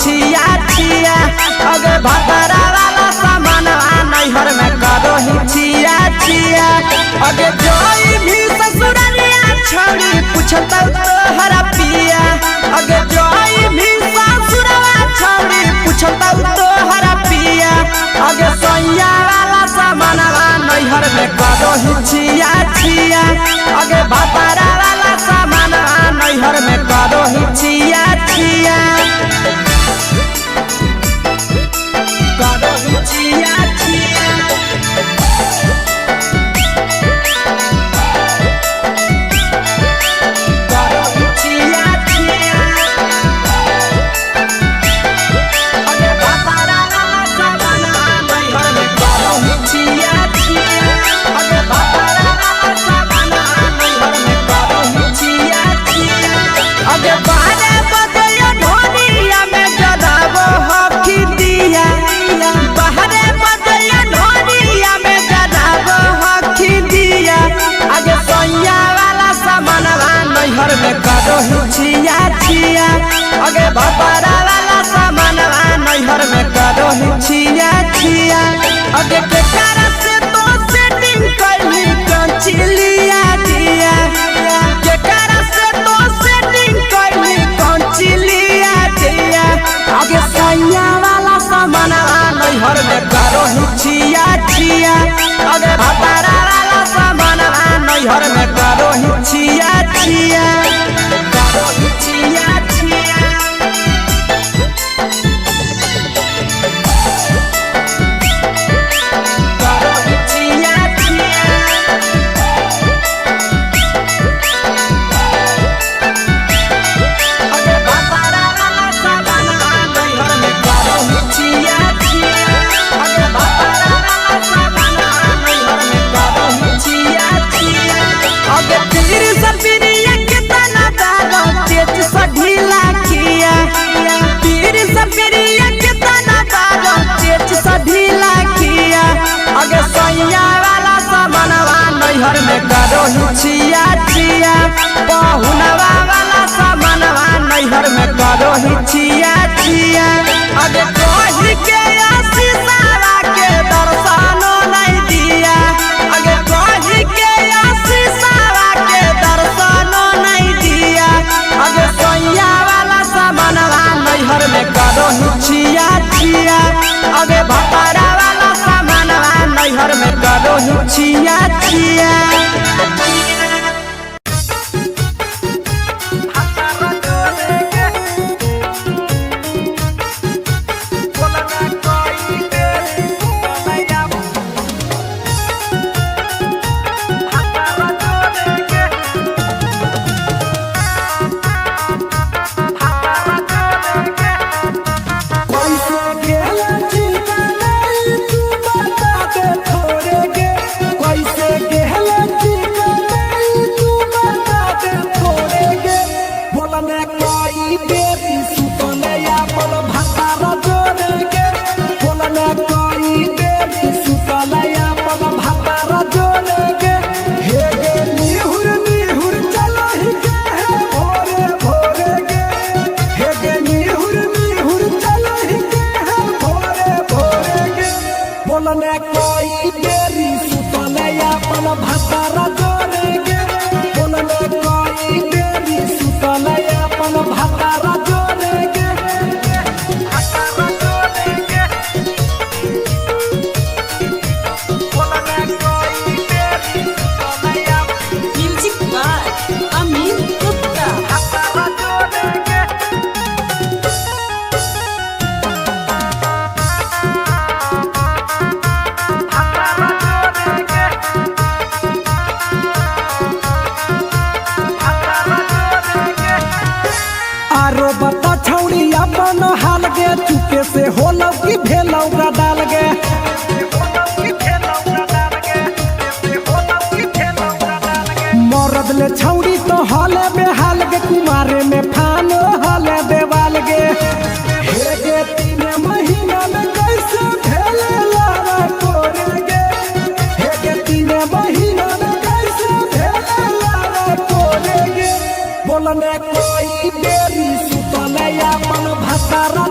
छिया छिया अगे भतरा वाला सामान नैहर में करो ही छिया छिया अगे जोई भी ससुरलिया छौड़ी पूछता तोहरा पिया अगे जोई भी ससुरवा छौड़ी पूछता तोहरा पिया अगे सैया वाला सामान नैहर में करो ही छिया छिया अगे भतरा वाला सामान नैहर में करो ही छिया छिया करो ही छिया छिया करो ही छिया छिया अगे भतरा वाला सामान नैहर में करो ही छिया छिया अगे भतरा वाला सामान नैहर में करो ही छिया छिया अगे बारे बदया ढोलिया में जलावो हकी दिया बाहरे बदया ढोलिया में जलावो हकी दिया अगे सैया वाला सामान नैहर में करो ही छिया छिया अगे भतरा वाला सामान नैहर में करो ही छिया छिया अगे केकरा से तो सेटिंग करनी कंचिलिया दिया केकरा से तो सेटिंग करनी कंचिलिया दिया अगे सैया वाला सामान नैहर में करो ही छिया छिया अगे भतरा वाला सामान नैहर में करो ही छिया छिया करो ही छिया छिया करो ही छिया छिया अगे भतरा वाला सामान नैहर में करो ही छिया छिया अगे भतरा वाला सामान नैहर में करो ही छिया छिया अगे तीर सपिरिया कितना दारो तेज सढीला किया तीर सपिरिया कितना दारो तेज सढीला किया अगे सैया वाला सामान नैहर में करो ही छिया छिया पहुनवा वाला सामान नैहर में करो ही छिया छिया अगे कही के आशीषवा के दर्शनो नहीं दिया अगे कही के आशीषवा के दर्शनो नहीं दिया अगे सैया वाला सामान नैहर में करो ही छिया छिया अगे भतरा वाला सामान नैहर में करो ही छिया छिया चुपके से होलौ की भेलौ का डाल गे मरद ले छौड़ी तो हले बेहाल गे कुमारे में फान हले देवाल गे हे गे 3 महीना में कैसे भेले लारा कोरे गे हे गे 3 महीना में कैसे भेले लारा कोरे गे बोलने कोई देरी सुतले अपन भतारा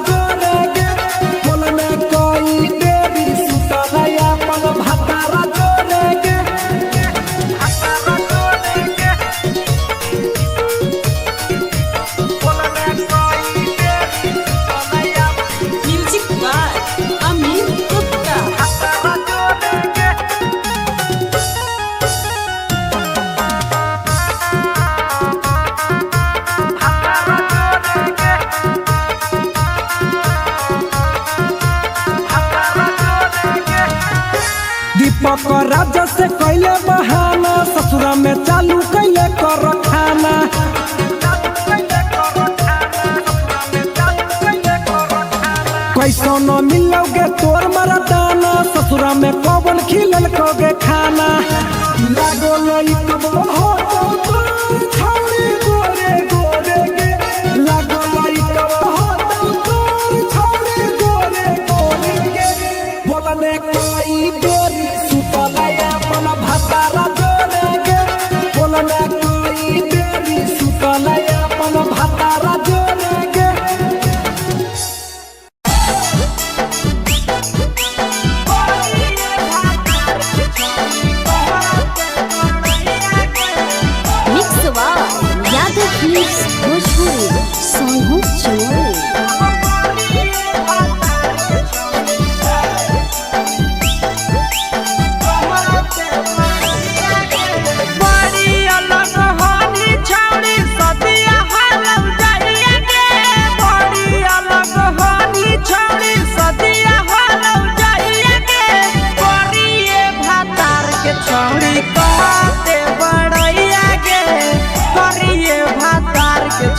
शंकर राजा से कैले बहाना ससुरा में चालू कैले कर खाना कैसो न मिलोगे तोर मरदाना ससुरा में कौन खिलल कोगे खाना लागो लइक हो तो छौरी गोरे गोरे गे लागो लइक हो तो छौरी गोरे गोरे गे बोलने कोई गोरी सुतलया मन भतारा जोरे गे बोलने कोई गोरी सुतलया मन भतारा जोरे गे भोजपुरी सोनू चोरी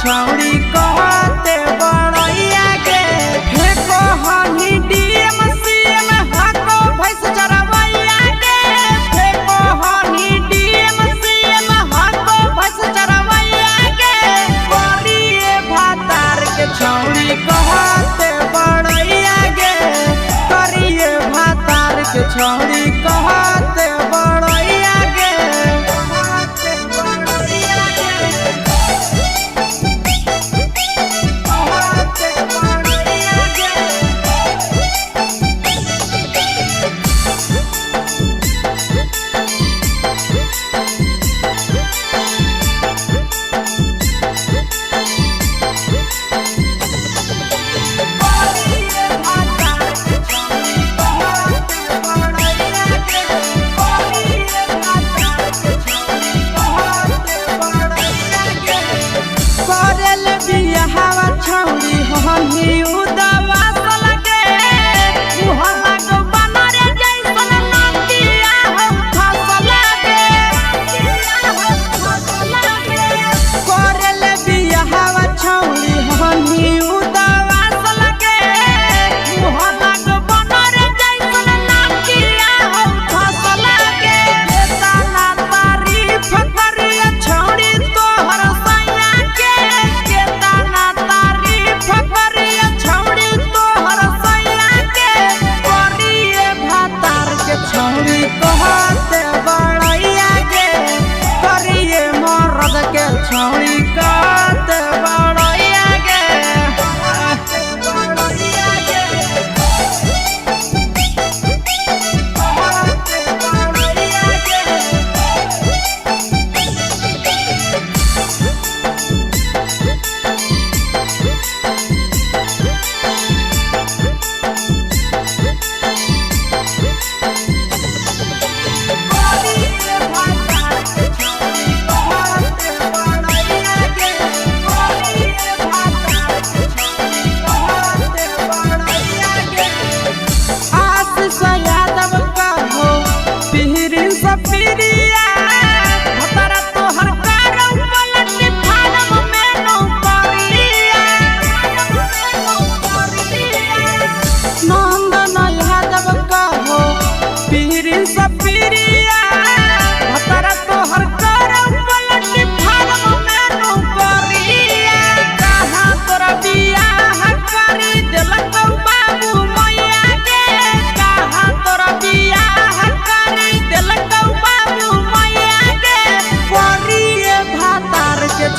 छौड़ी कहते बड़ैया के फेको हनी डीएम सीएम हको भैंस चरवैया के फेको हनी डीएम सीएम हको भैंस चरवैया के करिए भातार के छौड़ी कहते बड़ैया के करिए भातार के छौड़ी कहते बड़ैया के छौड़ी कहते बड़ैया के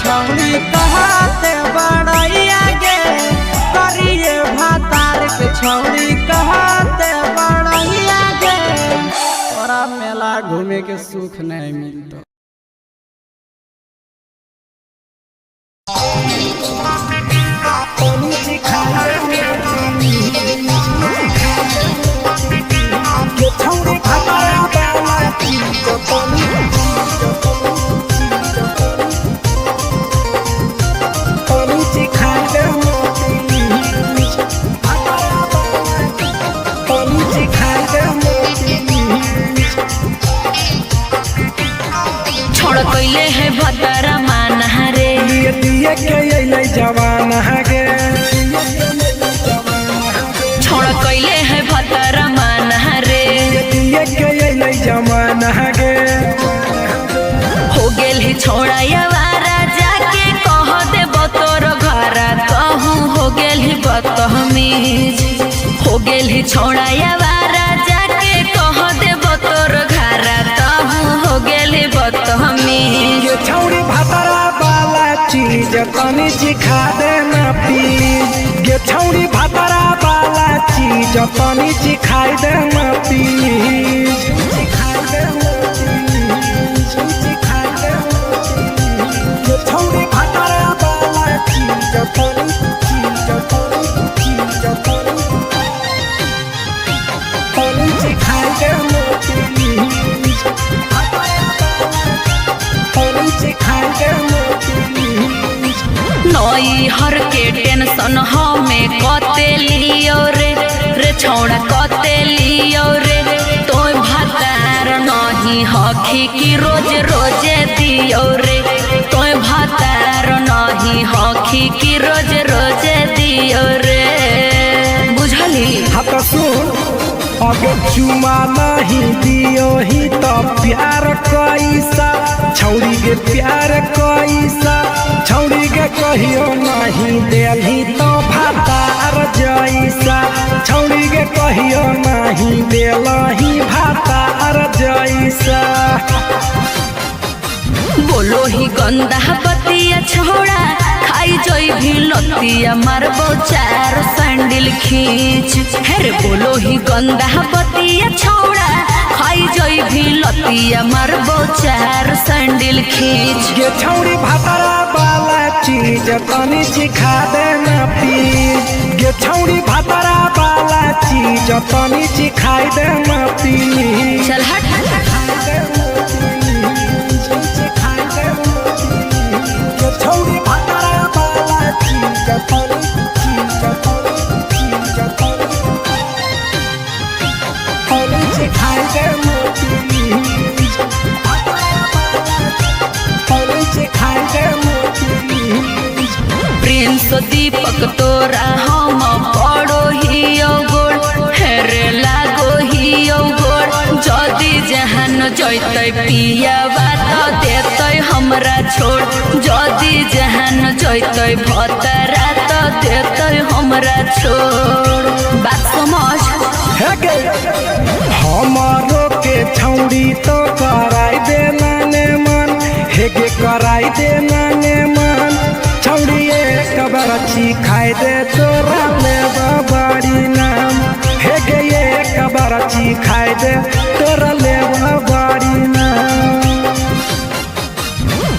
छौड़ी कहते बड़ैया गे करिए भातार के छौड़ी कहते बड़ैया गे तोरा मेला घूमे के सुख नहीं मिलता छोड़ कैले है भतरा माना रे लिए दिए के अइले जवाना गे छोड़ कैले है भतरा माना रे दिए के अइले जवाना गे हो गेल ही छोड़ा यावारा जाके कह देब तोर घरा कहूँ हो गेल ही बदतमीज हो गेल ही छोड़ा यावारा जाके कह देब तोर घरा कहूँ हो गेल ही बदतमीज ये छौड़ी भतरा वाला चीज तनी सिखा देना प्लीज ये छौड़ी भतरा वाला चीज तनी सिखाई देना प्लीज सिखाई देना प्लीज सिखाई देना प्लीज ये छौड़ी भतरा वाला चीज तनी सिखाई देना प्लीज सिखाई देना प्लीज नई हर के टेंशन हमें कते लियो रे छौड़ा कते लियो रे तो भतार नहीं हखी की रोज रोजे दियो रे तो भतार नहीं हखी की रोज रोजे दियो रे बुझली हाँ तो सुन अगर चुमा नहीं दियो ही तो प्यार कैसा छौड़ी के प्यार कैसा छौड़ी के कहियो नहीं देली तो भातार जैसा छौड़ी के कहियो नहीं देलही भातार जैसा बोलो ही गंदा बतिया छोड़ा खाई जोई भी लतिया मारबो चार सैंडल खींच हेरे बोलो ही गंदा बतिया छोड़ा खाई जोई भी लतिया मारबो चार सैंडल खींच ये छौड़ी भतरा वाला चीज तनी सिखा देना प्लीज ये छौड़ी भतरा वाला चीज तनी सिखाई देना प्लीज चल हट छौड़ी भतरा वाला चीज तनी सिखाई देना प्लीज सिखाई देना प्लीज प्रिंस दीपक तोरा हम पड़ो ही गोड़ हेरे लागो ही गोड़ जदी जहान जैते पिया बात देते हमरा छोड़ जदी जहान जैते भतरा तो देते हमरा छोड़ बात समझ हमारो के छौड़ी तो कराई देना ने मन हेगे कराई देना ने मन छौड़ी एक बरछी खाई दे तोरा ले बड़ी नाम हेगे एक बरछी खाई दे तोरा ले बड़ी नाम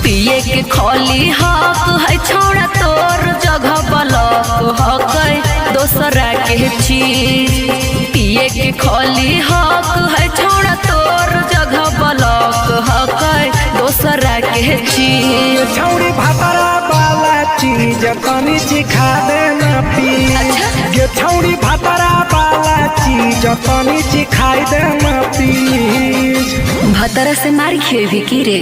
पिए के खोली हक है छोड़ा तोर जगह बलक हक दोसरा के चीज पिए के खोली हक है छोड़ा तोर जगह बलक हक दोसरा के चीज छौड़ी भतरा वाला चीज तनी सिखा देना प्लीज ये छौड़ी भतरा वाला चीज तनी सिखाई देना प्लीज भतरा से मार खेवी की रे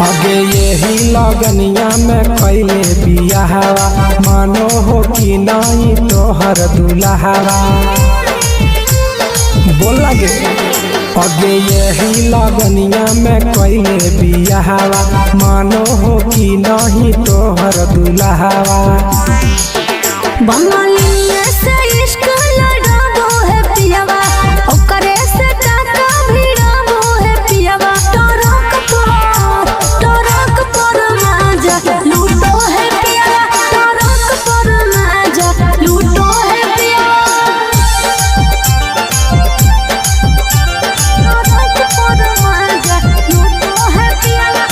आगे यही लगनिया में कैले बियाहवा मानो हो कि नहीं तोहर दुल्हावा बोल लगे आगे यही लगनिया में कैले बियाहवा मानो हो कि नहीं तोहर दुल्हावा बंगाली से इश्क लगाबो है पियावा ओकरे से काका भिड़ाबो है पियावा टरक पर माजा लूटो है पियावा टरक पर माजा लूटो है पियावा टरक पर माजा लूटो है पियावा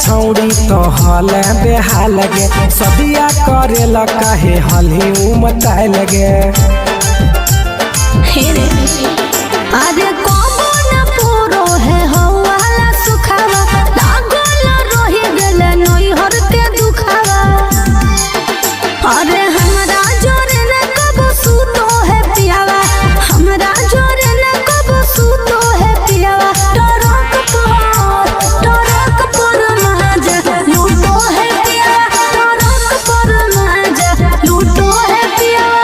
छौड़ी तो हल बेहाल गे सदिया करेला काहे हली उमताए लगे अरे कबो न पूरो है हवाला सुखावा लागल रही गेले नैहर के दुखावा अरे हमरा जोरे न कबो सूतो है पियावा हमरा जोरे न कबो सूतो है पियावा टरक पर माजा लूटो है पियावा टरक पर माजा लूटो है पियावा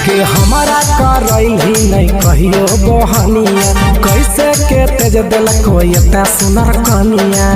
के हमारा करैल ही नहीं कहियो बहनिया कैसे के तेज दिल कोई एता सुनर कनिया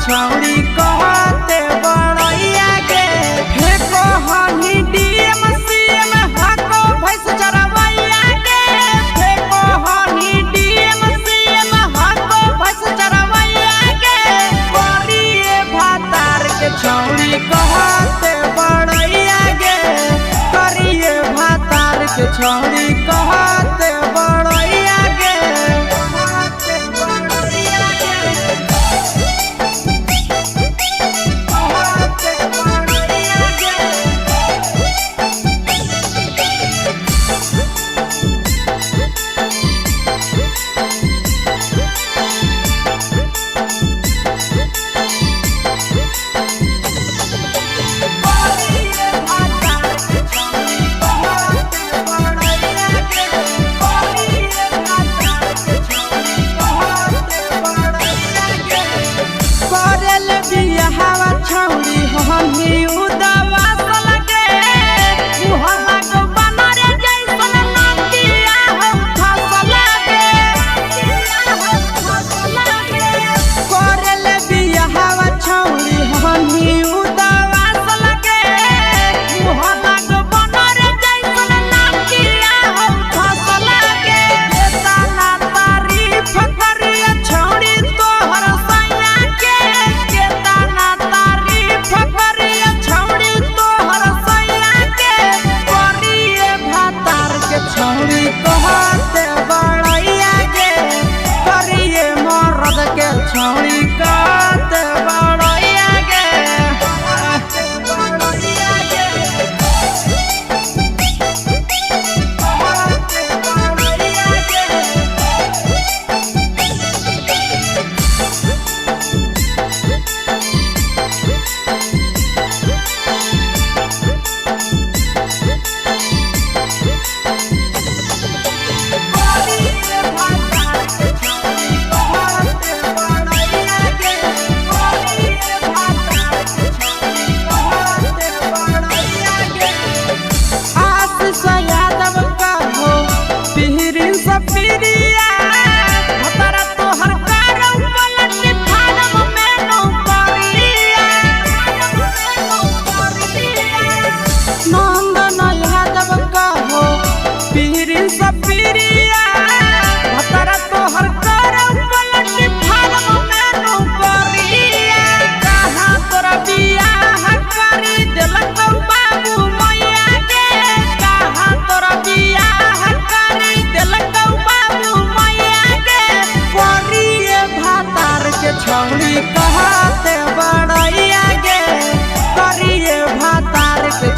छौड़ी कहते बड़ैया के हे कहनी डीएम सीएम हको भैंस चरवैया के हे कहनी डीएम सीएम हको भैंस चरवैया के करिए भातार के छौड़ी कहते बड़ैया के करिए भातार के छौड़ी कहते बड़ैया के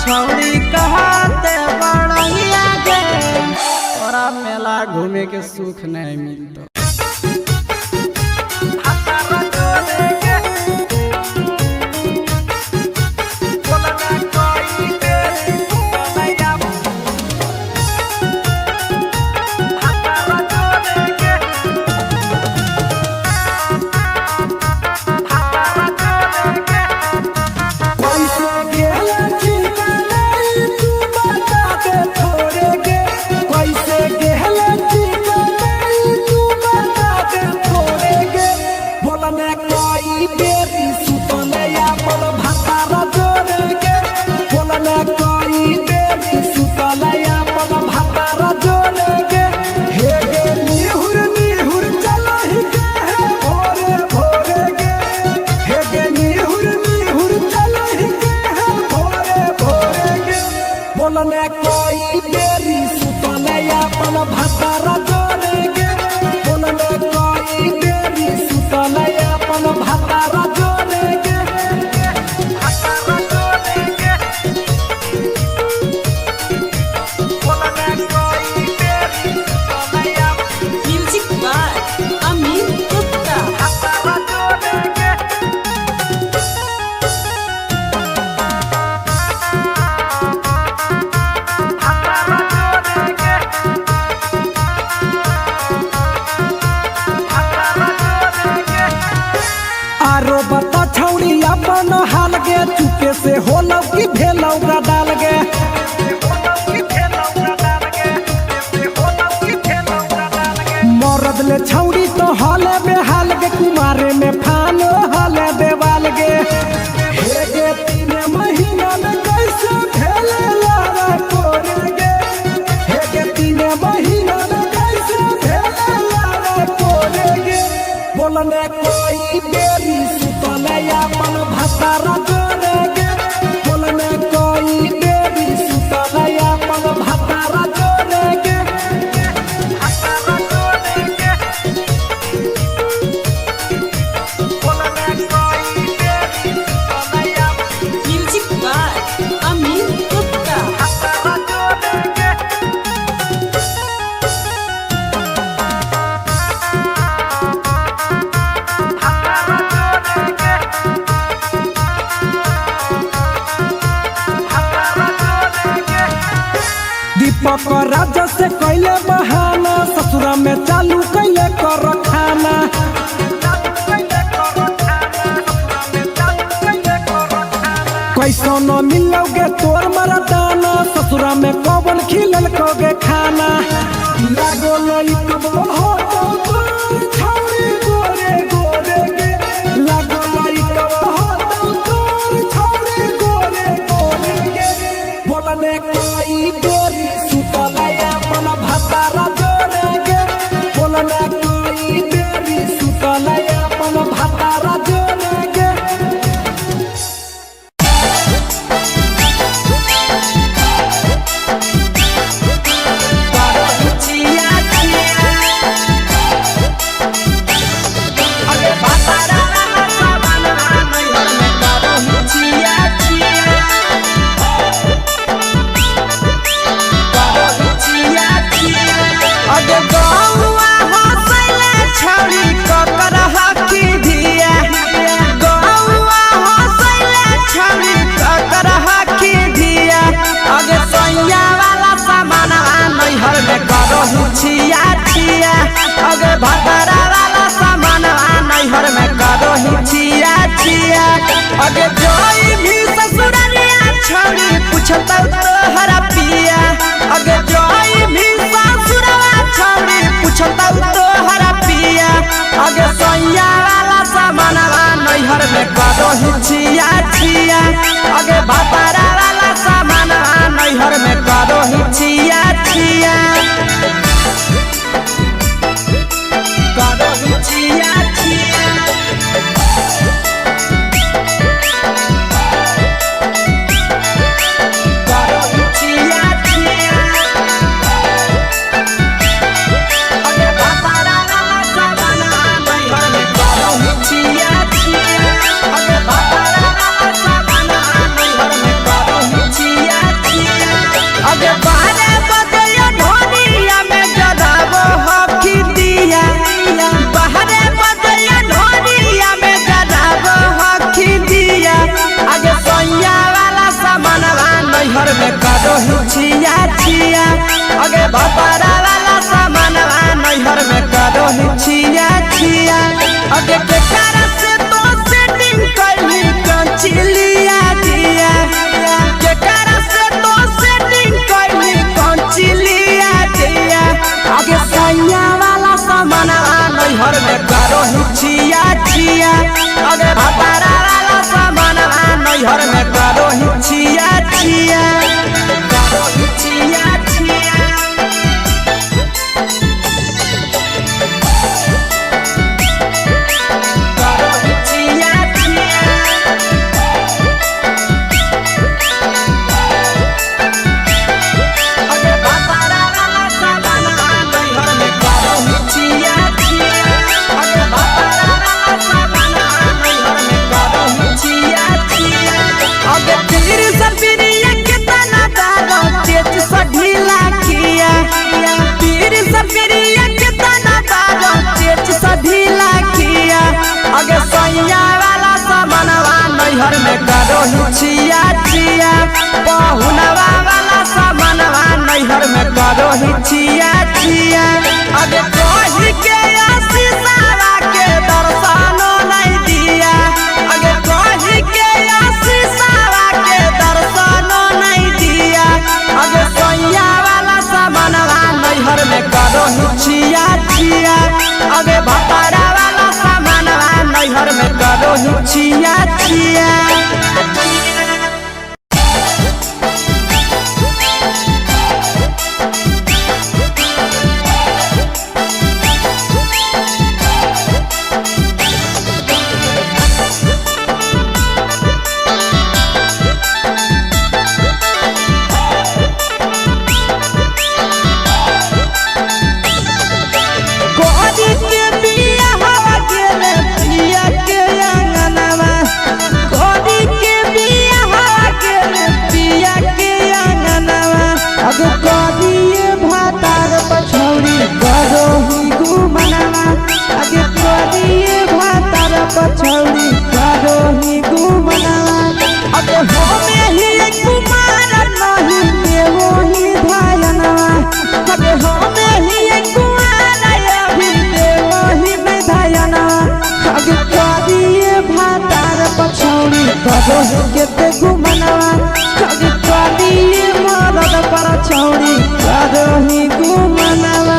छौड़ी कहते बड़ैया गे तोरा मेला घूमे के सुख नहीं मिलता। अपन हाल गे चुपे से होलौ की भेलौ डाल गे मरद ले छौड़ी तो हले बेहाल गे कुमारे में फान हले देवाल गे हे गे 3 महीना में कैसे भेले लारा कोरे गे हे गे 3 महीना में कैसे भेले लारा कोरे गे बोलने कोई बेरी सुतले अपन भतारा जोरे गे बोलने कोई बेरी सुतले अपन भतारा जोरे गे दीपक राजा से कैले बहाना ससुरा में चालू कैले कर खाना कैसो न मिलोगे तोर मरदाना ससुरा में कौन खिलल कोगे खाना लागो लई कब हो तो छौड़ी गोरे गोरे गे लागो लई कब हो तो छौड़ी गोरे गोरे गे बोलने कोई गोरी सुतले अपन भतारा जोरे गे बोलने कोई बेरी सुतले अपन भतारा जोरे गे छिया छिया अगे भतरा वाला सामान नैहर में करो ही छिया छिया अगे जोई भी ससुरालिया छौड़ी पूछता तोहरा पिया अगे जोई भी ससुरवा छौड़ी पूछता तोहरा पिया अगे सैया वाला सामान नैहर में करो ही छिया छिया अगे भतरा वाला सामान नैहर में करो ही छिया छिया छिया छिया छिया छिया अगे भतरा वाला सामान नैहर में करो ही छिया छिया अगे भतरा वाला सामान नैहर में करो हिचिया छिया अगे भतारा वाला सामानवा नैहर में करो हिचिया छिया अगे के cara से तो सेटिंग कैली कंचिलिया दिया के cara से तो सेटिंग कैली कंचिलिया दिया अगे सैया वाला सामानवा नैहर में करो हिचिया छिया अगे भतारा वाला सामानवा नैहर में करो हिचिया छिया करो हिचिया छिया करो हिचिया छिया अगे भतारा वाला सामानवा नैहर में करो हिचिया छिया अगे भतारा वाला सामानवा नैहर में करो हिचिया छिया अगे तीर सपिरिया कितना दारो तेज सढीला किया तीर सपिरिया कितना दारो तेज सढीला किया अगे सैया वाला सामानवा नैहर में करो हिचिया छिया पहुनवा वाला सामानवा नैहर में करो हिचिया छिया अगे कही के आशीषावा के दर्शनो नहीं दिया अगे कही के आशीषावा के दर्शनो नहीं दिया अगे सैया वाला सामानवा नैहर में करो हिचिया छिया अगे भतारा वाला सामानवा नैहर में करो हिचिया छिया कोरी के बिया हवा गेले पिया के अंगनवा कोरी के बिया हवा गेले पिया के अंगनवा अब कोरिए भातार पछौड़ी करो ही घुमनवा अब कोरिए भातार पछौड़ी करो ही घुमनवा अब होमे ही कुमार नहीं देवो ही धायनवा अब होमे ही कुमार अभी देवो ही धायना अब कोरिए भातार पछौड़ी करो ही केते घुमनवा अब कोरिए मरद पर छौड़ी करो ही घुमनवा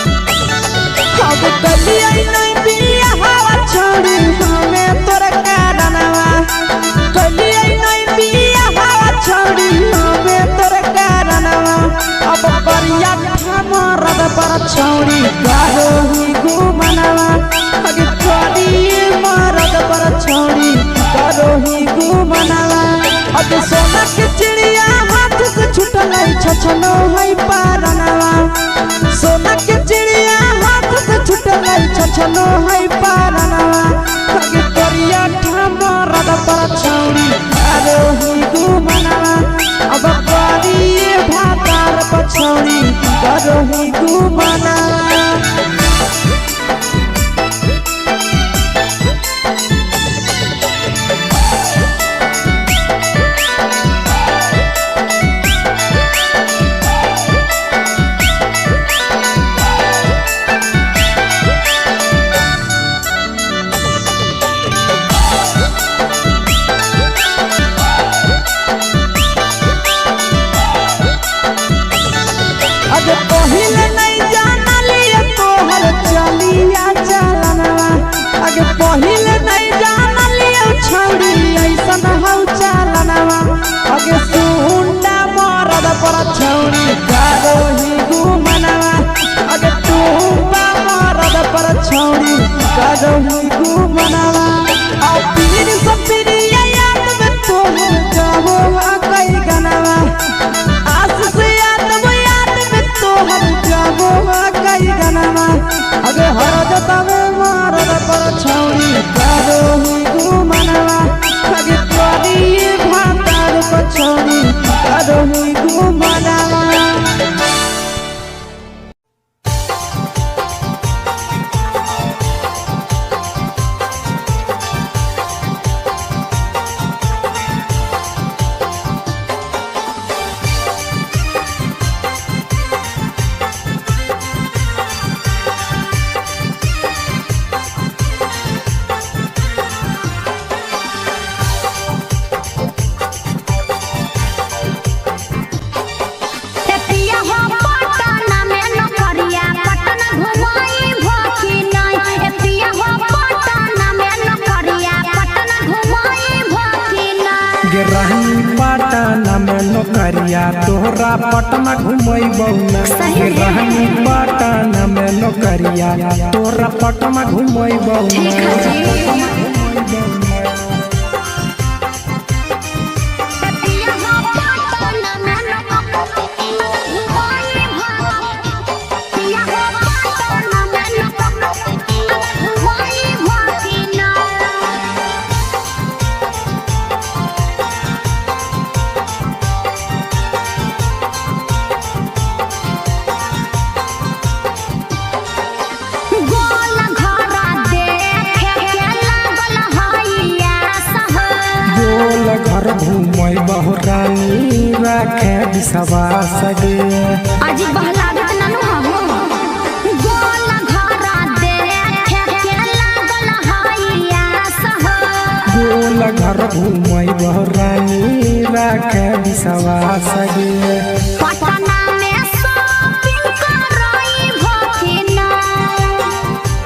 अब कलिया नहीं बिया हवा छोड़ी हमें तोर कारणवा कलिया नहीं बिया हवा छोड़ी हमें तोर कारणवा अब परिया मरद पर छौड़ी करो ही घुमनवा अगे कोरिए मरद पर छौड़ी करो ही घुमनवा अब सोना के चिड़िया हाथ से छूटल छछनो है पारनवा सोना के चिड़िया हाथ से छूटल छछनो है पारनवा अगे कोरिया मरद पर छौड़ी करो ही घुमनवा अब कोरिए भातार पछौड़ी करो ही घुमनवा अगे पहिले नहीं जानलिए तोहर चलिया चलनवा अगे पहिले नहीं जानलिए छौड़ी ऐसन हौ चलनवा अगे सुंडा मरद पर छौड़ी करो ही घुमनवा अगे टूपा मरद पर छौड़ी करो ही घुमनवा और पीर सब पीरिया याद में तोहर जाबो कई गनवा आस से याद में तोहर जाबो कई अगे हर जतावे मारद पर छौरी कारो हुई घुमनवा अगे तोरी भातार पर छौरी कारो हुई घुमनवा रहनी पटना में नौकरिया तोहरा पटना घुमैबौ ना रहनी पटना में नौकरिया तोहरा पटना घुमैबौ ना घर घूमै बहुरानी राखे विश्वास गे आज बहलागत ननु हो गोल घरा देखे के लागल हइया सह गोल घर घूमै बहुरानी राखे विश्वास गे पटना में शॉपिंग करई भकिना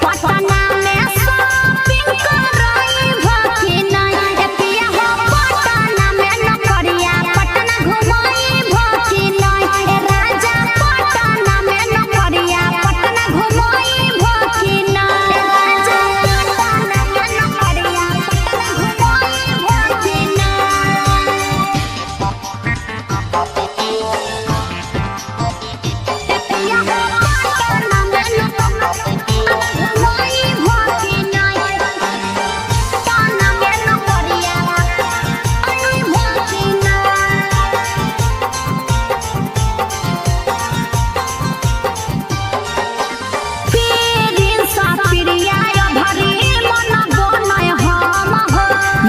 पटना में शॉपिंग करई भकिना एतिया हो पटना में नौकरिया पटना घुमई भकिना ए राजा पटना में नौकरिया पटना घुमई भकिना ए राजा पटना में नौकरिया पटना घुमई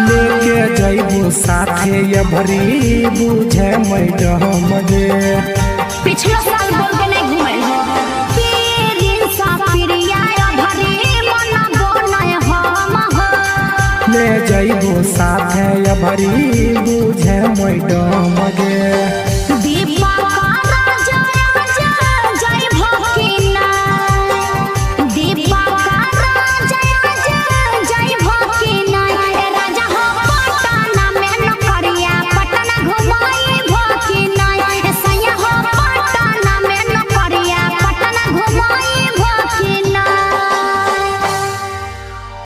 लेके जइबो साथे ये भरी बुझे मैडम गे पिछला साल बोल के नहीं घुमल हो पीरिन सा पिरिया भरी मन बोलय हम हो ले जइबो साथे ये भरी बुझे मैडम गे